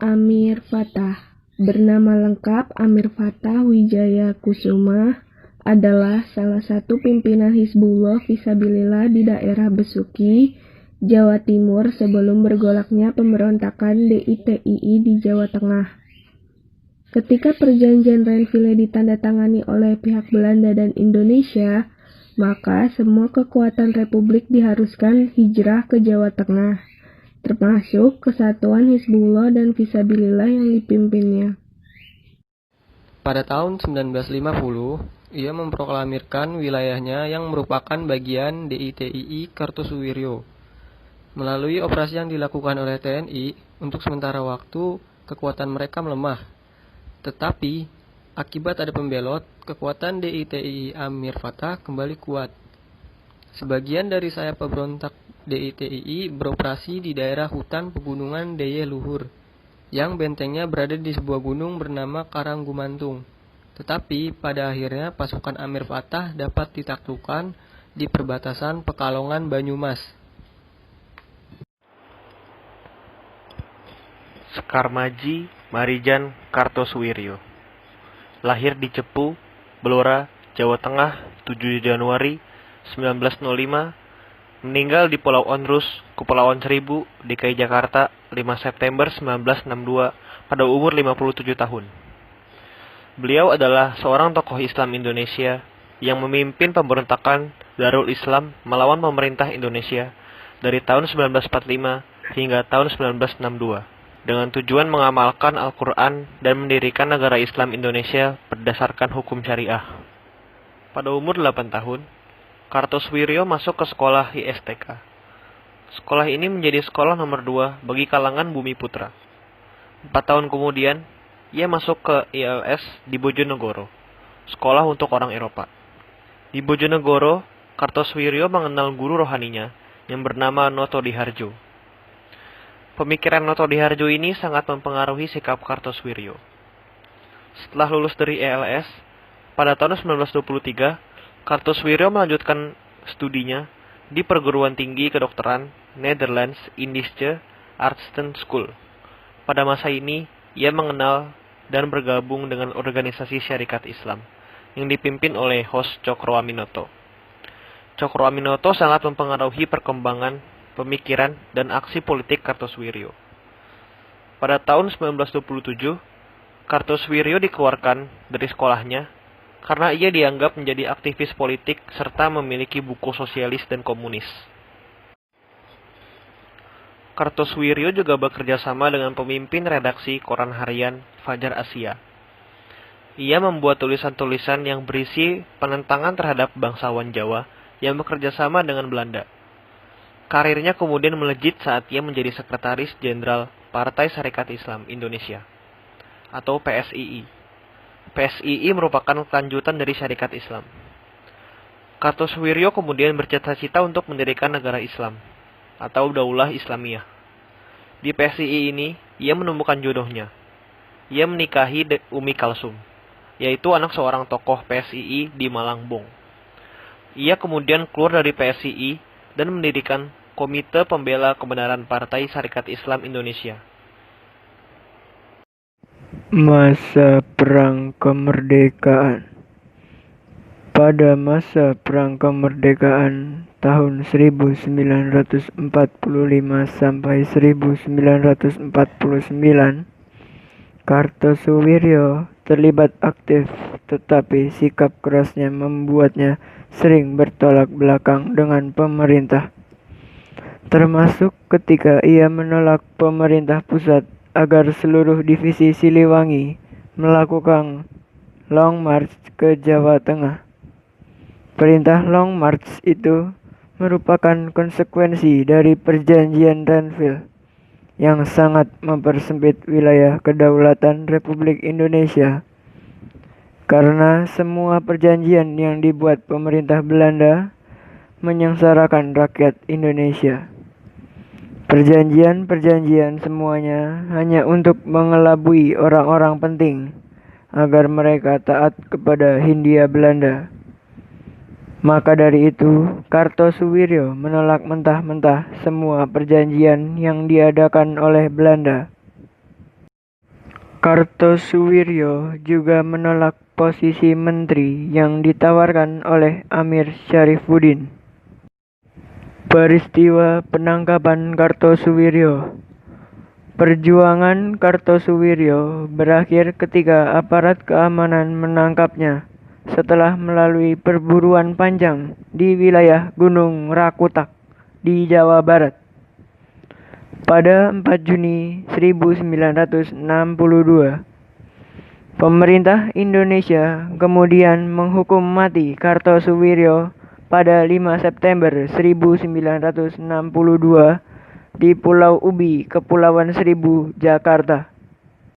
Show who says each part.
Speaker 1: Amir Fattah. Bernama lengkap Amir Fattah Wijaya Kusuma adalah salah satu pimpinan Hizbullah Fisabilillah di daerah Besuki, Jawa Timur sebelum bergolaknya pemberontakan DITII di Jawa Tengah. Ketika perjanjian Renville ditandatangani oleh pihak Belanda dan Indonesia, maka semua kekuatan Republik diharuskan hijrah ke Jawa Tengah, termasuk Kesatuan Hizbullah dan Fisabilillah yang dipimpinnya.
Speaker 2: Pada tahun 1950, ia memproklamirkan wilayahnya yang merupakan bagian DITII Kartosuwiryo. Melalui operasi yang dilakukan oleh TNI, untuk sementara waktu kekuatan mereka melemah. Tetapi, akibat ada pembelot, kekuatan DITII Amir Fattah kembali kuat. Sebagian dari sayap pemberontak DITII beroperasi di daerah hutan pegunungan Deye Luhur, yang bentengnya berada di sebuah gunung bernama Karanggumantung. Tetapi pada akhirnya pasukan Amir Fattah dapat ditaklukkan di perbatasan Pekalongan Banyumas.
Speaker 3: Sekarmaji Marijan Kartosuwiryo lahir di Cepu, Blora, Jawa Tengah 7 Januari 1905, meninggal di Pulau Onrus, Kepulauan Seribu, DKI Jakarta 5 September 1962 pada umur 57 tahun. Beliau adalah seorang tokoh Islam Indonesia yang memimpin pemberontakan Darul Islam melawan pemerintah Indonesia dari tahun 1945 hingga tahun 1962 dengan tujuan mengamalkan Al-Quran dan mendirikan negara Islam Indonesia berdasarkan hukum syariah. Pada umur 8 tahun, Kartosuwiryo masuk ke sekolah ISTK. Sekolah ini menjadi sekolah nomor 2 bagi kalangan Bumi Putra. 4 tahun kemudian, ia masuk ke ILS di Bojonegoro, sekolah untuk orang Eropa. Di Bojonegoro, Kartosuwiryo mengenal guru rohaninya yang bernama Noto Diharjo. Pemikiran Noto Diharjo ini sangat mempengaruhi sikap Kartosuwiryo. Setelah lulus dari ILS, pada tahun 1923, Kartosuwiryo melanjutkan studinya di perguruan tinggi kedokteran Netherlands Indische Artsen School. Pada masa ini, ia mengenal dan bergabung dengan organisasi syarikat Islam yang dipimpin oleh Hos Cokroaminoto. Cokroaminoto sangat mempengaruhi perkembangan pemikiran dan aksi politik Kartosuwiryo. Pada tahun 1927, Kartosuwiryo dikeluarkan dari sekolahnya karena ia dianggap menjadi aktivis politik serta memiliki buku sosialis dan komunis. Kartosuwiryo juga bekerja sama dengan pemimpin redaksi koran harian Fajar Asia. Ia membuat tulisan-tulisan yang berisi penentangan terhadap bangsawan Jawa yang bekerja sama dengan Belanda. Karirnya kemudian melejit saat ia menjadi Sekretaris Jenderal Partai Sarekat Islam Indonesia atau PSII. PSII merupakan kelanjutan dari Syarikat Islam. Kartosuwiryo kemudian bercita-cita untuk mendirikan negara Islam atau Daulah Islamiyah. Di PSII ini, ia menemukan jodohnya. Ia menikahi Umi Kalsum, yaitu anak seorang tokoh PSII di Malangbong. Ia kemudian keluar dari PSII dan mendirikan Komite Pembela Kebenaran Partai Sarekat Islam Indonesia.
Speaker 4: Masa Perang Kemerdekaan. Pada masa Perang Kemerdekaan tahun 1945 sampai 1949, Kartosuwiryo terlibat aktif, tetapi sikap kerasnya membuatnya sering bertolak belakang dengan pemerintah. Termasuk ketika ia menolak pemerintah pusat agar seluruh divisi Siliwangi melakukan Long March ke Jawa Tengah. Perintah Long March itu merupakan konsekuensi dari perjanjian Renville yang sangat mempersempit wilayah kedaulatan Republik Indonesia. Karena semua perjanjian yang dibuat pemerintah Belanda menyengsarakan rakyat Indonesia. Perjanjian-perjanjian semuanya hanya untuk mengelabui orang-orang penting agar mereka taat kepada Hindia Belanda. Maka dari itu, Kartosuwiryo menolak mentah-mentah semua perjanjian yang diadakan oleh Belanda. Kartosuwiryo juga menolak posisi menteri yang ditawarkan oleh Amir Syarifuddin. Peristiwa penangkapan Kartosuwiryo. Perjuangan Kartosuwiryo berakhir ketika aparat keamanan menangkapnya setelah melalui perburuan panjang di wilayah Gunung Rakutak di Jawa Barat. Pada 4 Juni 1962, pemerintah Indonesia kemudian menghukum mati Kartosuwiryo pada 5 September 1962 di Pulau Ubi, Kepulauan Seribu, Jakarta.